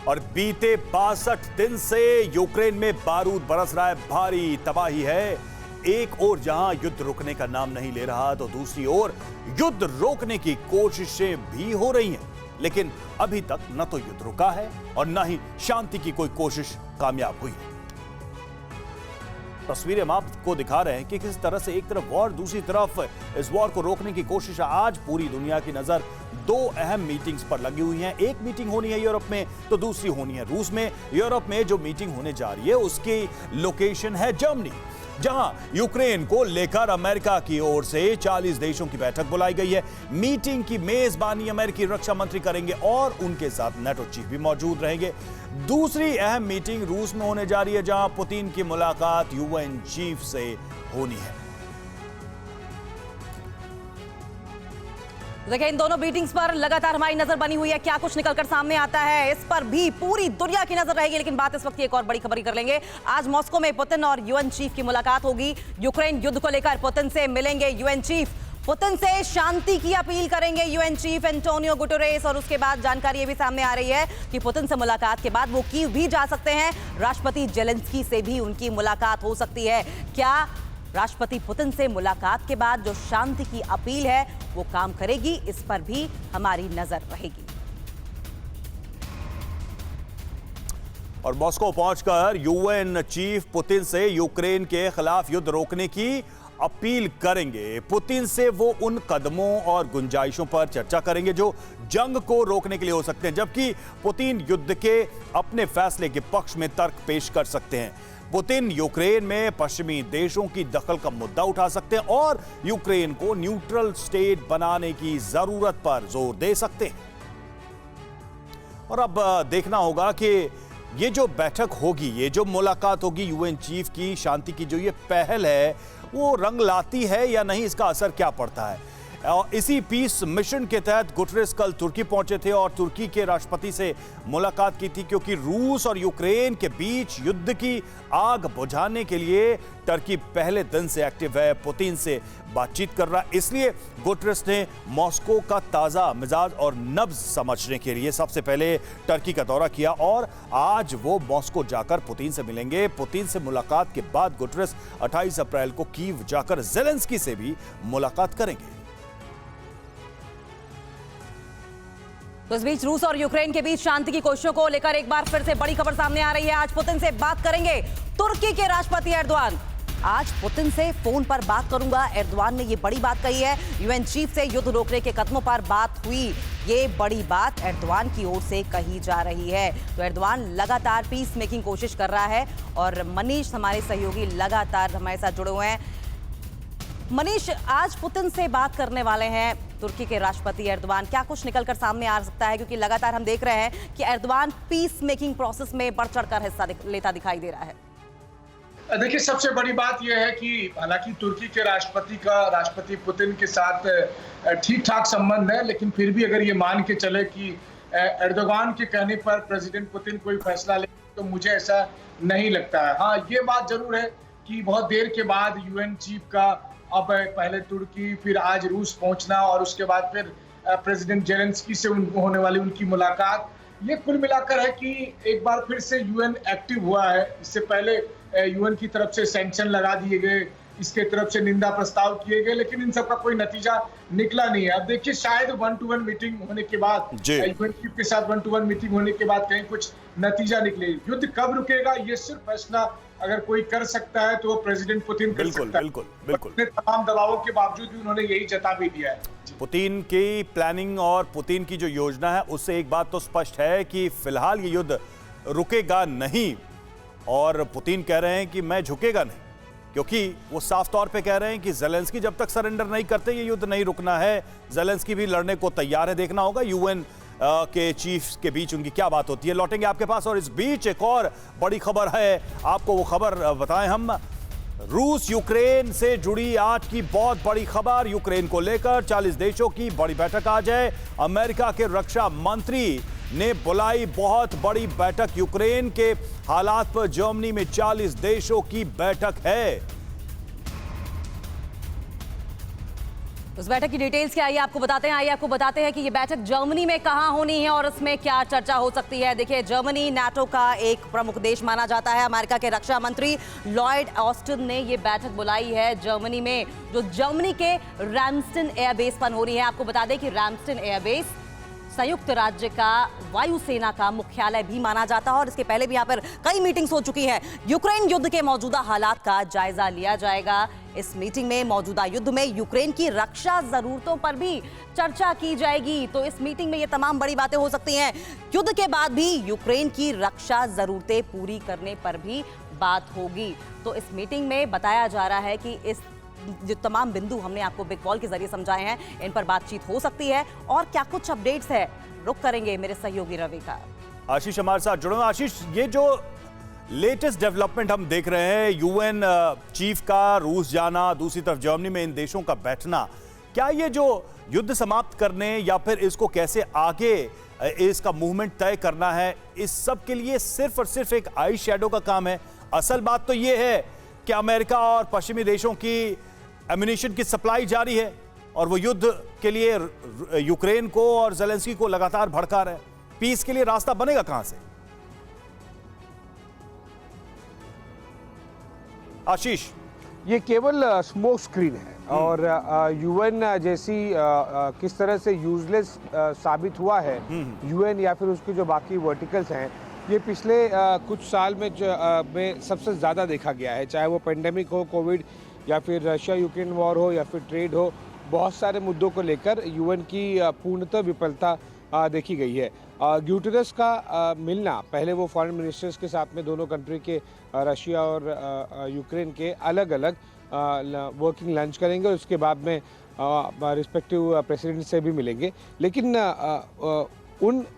और बीते 62 दिन से यूक्रेन में बारूद बरस रहा है, भारी तबाही है। एक ओर जहां युद्ध रुकने का नाम नहीं ले रहा, तो दूसरी ओर युद्ध रोकने की कोशिशें भी हो रही हैं, लेकिन अभी तक न तो युद्ध रुका है और न ही शांति की कोई कोशिश कामयाब हुई है। तस्वीरें हम आपको दिखा रहे हैं कि किस तरह से एक तरफ वॉर, दूसरी तरफ इस वॉर को रोकने की कोशिश। आज पूरी दुनिया की नजर दो अहम मीटिंग्स पर लगी हुई है। एक मीटिंग होनी है यूरोप में, तो दूसरी होनी है रूस में। यूरोप में जो मीटिंग होने जा रही है उसकी लोकेशन है जर्मनी, जहां यूक्रेन को लेकर अमेरिका की ओर से 40 देशों की बैठक बुलाई गई है। मीटिंग की मेजबानी अमेरिकी रक्षा मंत्री करेंगे और उनके साथ नेटो चीफ भी मौजूद रहेंगे। दूसरी अहम मीटिंग रूस में होने जा रही है, जहां पुतिन की मुलाकात यूएन चीफ से होनी है। देखिए, इन दोनों मीटिंग्स पर लगातार हमारी नजर बनी हुई है। क्या कुछ निकलकर सामने आता है, इस पर भी पूरी दुनिया की नजर रहेगी। लेकिन बात इस वक्त की एक और बड़ी खबर कर लेंगे। आज मॉस्को में पुतिन और यूएन चीफ की मुलाकात होगी। यूक्रेन युद्ध को लेकर पुतिन से मिलेंगे यूएन चीफ। पुतिन से शांति की अपील करेंगे यूएन चीफ एंटोनियो गुटेरेस। और उसके बाद जानकारी ये भी सामने आ रही है कि पुतिन से मुलाकात के बाद वो कीव भी जा सकते हैं। राष्ट्रपति जेलेंस्की से भी उनकी मुलाकात हो सकती है। क्या राष्ट्रपति पुतिन से मुलाकात के बाद जो शांति की अपील है वो काम करेगी, इस पर भी हमारी नजर रहेगी। और मॉस्को पहुंचकर यूएन चीफ पुतिन से यूक्रेन के खिलाफ युद्ध रोकने की अपील करेंगे। पुतिन से वो उन कदमों और गुंजाइशों पर चर्चा करेंगे जो जंग को रोकने के लिए हो सकते हैं, जबकि पुतिन युद्ध के अपने फैसले के पक्ष में तर्क पेश कर सकते हैं। पुतिन यूक्रेन में पश्चिमी देशों की दखल का मुद्दा उठा सकते हैं और यूक्रेन को न्यूट्रल स्टेट बनाने की जरूरत पर जोर दे सकते हैं। और अब देखना होगा कि ये जो बैठक होगी, ये जो मुलाकात होगी यूएन चीफ की, शांति की जो ये पहल है वो रंग लाती है या नहीं, इसका असर क्या पड़ता है। इसी पीस मिशन के तहत गुटेरेस कल तुर्की पहुंचे थे और तुर्की के राष्ट्रपति से मुलाकात की थी, क्योंकि रूस और यूक्रेन के बीच युद्ध की आग बुझाने के लिए तुर्की पहले दिन से एक्टिव है, पुतिन से बातचीत कर रहा है। इसलिए गुटेरेस ने मॉस्को का ताज़ा मिजाज और नब्ज समझने के लिए सबसे पहले तुर्की का दौरा किया और आज वो मॉस्को जाकर पुतिन से मिलेंगे। पुतिन से मुलाकात के बाद गुटेरेस 28 अप्रैल को कीव जाकर जेलेंस्की से भी मुलाकात करेंगे। तो इस बीच रूस और यूक्रेन के बीच शांति की कोशिशों को लेकर एक बार फिर से बड़ी खबर सामने आ रही है। आज पुतिन से बात करेंगे तुर्की के राष्ट्रपति एर्दोआन। आज पुतिन से फोन पर बात करूंगा, एर्दोआन ने ये बड़ी बात कही है। यूएन चीफ से युद्ध रोकने के कदमों पर बात हुई, ये बड़ी बात एर्दोआन की ओर से कही जा रही है। तो एर्दोआन लगातार पीस मेकिंग कोशिश कर रहा है और मनीष हमारे सहयोगी लगातार हमारे साथ जुड़े हुए हैं। मनीष, आज पुतिन से बात करने वाले हैं तुर्की के राष्ट्रपति एर्दोआन। क्या कुछ निकलकर सामने आ सकता है, क्योंकि लगातार हम देख रहे हैं कि एर्दोआन पीस मेकिंग प्रोसेस में बढ़ चढ़कर हिस्सा लेता दिखाई दे रहा है। देखिए, सबसे बड़ी बात यह है कि हालांकि तुर्की के राष्ट्रपति का राष्ट्रपति पुतिन के साथ ठीक ठाक संबंध है, लेकिन फिर भी अगर ये मान के चले कि एर्दोगान के कहने पर प्रेसिडेंट पुतिन कोई फैसला ले, तो मुझे ऐसा नहीं लगता है। हाँ, ये बात जरूर है कि बहुत देर के बाद यूएन चीफ का अब पहले तुर्की, फिर आज रूस पहुंचना और उसके बाद फिर प्रेसिडेंट जेलेंस्की से होने वाली उनकी मुलाकात, ये कुल मिलाकर है कि एक बार फिर से यूएन एक्टिव हुआ है। इससे पहले यूएन की तरफ से सैंक्शन लगा दिए गए, इसके तरफ से निंदा प्रस्ताव किए गए, लेकिन इन सब का कोई नतीजा निकला नहीं है। अब देखिए, शायद 1-to-1 मीटिंग होने के बाद, यूएन चीफ के साथ 1-to-1 मीटिंग होने के बाद कहीं कुछ नतीजा निकले। युद्ध कब रुकेगा, ये सिर्फ फैसला अगर कोई कर सकता है तो वो प्रेसिडेंट पुतिन कर सकता है। बिल्कुल। तमाम दबावों के बावजूद भी उन्होंने यही जता भी दिया है। पुतिन की प्लानिंग और पुतिन की जो योजना है, उससे एक बात तो स्पष्ट है कि फिलहाल ये युद्ध रुकेगा नहीं। और पुतिन कह रहे हैं कि मैं झुकेगा नहीं, क्योंकि वो साफ तौर पे कह रहे हैं कि जेलेंस्की जब तक सरेंडर नहीं करते ये युद्ध नहीं रुकना है। जेलेंस्की भी लड़ने को तैयार है। देखना होगा यूएन के चीफ के बीच उनकी क्या बात होती है। लौटेंगे आपके पास। और इस बीच एक और बड़ी खबर है, आपको वो खबर बताएं हम। रूस यूक्रेन से जुड़ी आज की बहुत बड़ी खबर। यूक्रेन को लेकर 40 देशों की बड़ी बैठक आज है। अमेरिका के रक्षा मंत्री ने बुलाई बहुत बड़ी बैठक। यूक्रेन के हालात पर जर्मनी में 40 देशों की बैठक है। उस बैठक की डिटेल्स क्या आइए आपको बताते हैं कि ये बैठक जर्मनी में कहां होनी है और इसमें क्या चर्चा हो सकती है। देखिए, जर्मनी नाटो का एक प्रमुख देश माना जाता है। अमेरिका के रक्षा मंत्री लॉयड ऑस्टिन ने ये बैठक बुलाई है जर्मनी में, जो जर्मनी के रैमस्टेन एयरबेस पर हो रही है। आपको बता दें कि रैमस्टेन एयरबेस संयुक्त राज्य का वायुसेना का मुख्यालय भी माना जाता है और इसके पहले भी यहाँ पर कई मीटिंग्स हो चुकी हैं। यूक्रेन युद्ध के मौजूदा हालात का जायजा लिया जाएगा। इस मीटिंग में मौजूदा युद्ध में यूक्रेन की रक्षा जरूरतों पर भी चर्चा की जाएगी। तो इस मीटिंग में ये तमाम बड़ी बातें हो सकती हैं। युद्ध के बाद भी यूक्रेन की रक्षा जरूरतें पूरी करने पर भी बात होगी। तो इस मीटिंग में बताया जा रहा है कि इस जो तमाम बिंदु हमने आपको बिग बॉल के जरिए समझाए हैं, इन पर बातचीत हो सकती है। और क्या कुछ अपडेट्स है, रुक करेंगे मेरे सहयोगी रवि का। आशीष हमारे साथ जुड़े। आशीष, ये जो लेटेस्ट डेवलपमेंट हम देख रहे हैं, यूएन चीफ का रूस जाना, दूसरी तरफ जर्मनी में इन देशों का बैठना, क्या ये जो युद्ध समाप्त करने या फिर इसको कैसे आगे इसका मूवमेंट तय करना है, इस सब के लिए सिर्फ और सिर्फ एक आई शैडो का काम है? असल बात तो ये है कि अमेरिका और पश्चिमी देशों की एम्यूनिशन की सप्लाई जारी है और वो युद्ध के लिए यूक्रेन को और ज़ेलेंस्की को लगातार भड़का रहे हैं। पीस के लिए रास्ता बनेगा कहां से? आशीष, ये केवल स्मोक स्क्रीन है और यूएन जैसी किस तरह से यूजलेस साबित हुआ है यूएन या फिर उसके जो बाकी वर्टिकल्स हैं, ये पिछले कुछ साल में सबसे ज़्यादा देखा गया है। चाहे वो पेंडेमिक हो, कोविड, या फिर रशिया यूक्रेन वॉर हो, या फिर ट्रेड हो, बहुत सारे मुद्दों को लेकर यूएन की पूर्णतः विफलता देखी गई है। ग्यूटेरस का मिलना, पहले वो फॉरेन मिनिस्टर्स के साथ में दोनों कंट्री के रशिया और यूक्रेन के अलग अलग वर्किंग लंच करेंगे और उसके बाद में रिस्पेक्टिव प्रेसिडेंट से भी मिलेंगे। लेकिन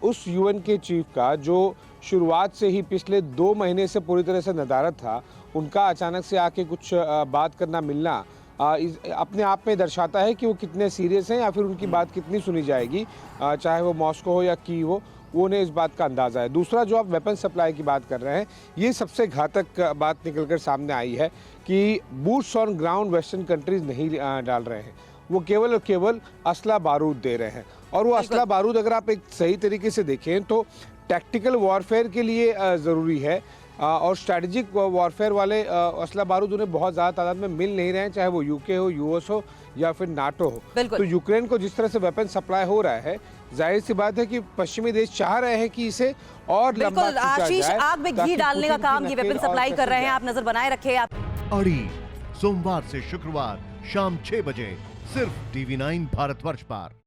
उस यूएन के चीफ का जो शुरुआत से ही पिछले 2 महीने से पूरी तरह से नदारद था, उनका अचानक से आके कुछ बात करना, मिलना अपने आप में दर्शाता है कि वो कितने सीरियस हैं या फिर उनकी बात कितनी सुनी जाएगी, चाहे वो मॉस्को हो या कीव हो, वो उन्हें इस बात का अंदाज़ा है। दूसरा, जो आप वेपन सप्लाई की बात कर रहे हैं, ये सबसे घातक बात निकलकर सामने आई है कि boots on ground western countries नहीं डाल रहे हैं, वो केवल और केवल असला बारूद दे रहे हैं। और वो असला बारूद अगर आप एक सही तरीके से देखें तो टैक्टिकल वॉरफेयर के लिए ज़रूरी है और स्ट्रैटेजिक वॉरफेयर वाले असला बारूद उन्हें बहुत ज़्यादा तादाद में मिल नहीं रहे हैं, चाहे वो यूके हो, यूएस हो या फिर नाटो हो। तो यूक्रेन को जिस तरह से वेपन सप्लाई हो रहा है, जाहिर सी बात है कि पश्चिमी देश चाह रहे हैं कि इसे और लंबा खींचा जाए। आशीष, आग में घी डालने का काम ये वेपन सप्लाई कर रहे हैं, आप नजर बनाए रखे। अड़ी सोमवार से शुक्रवार शाम 6 बजे सिर्फ TV9 भारतवर्ष पर।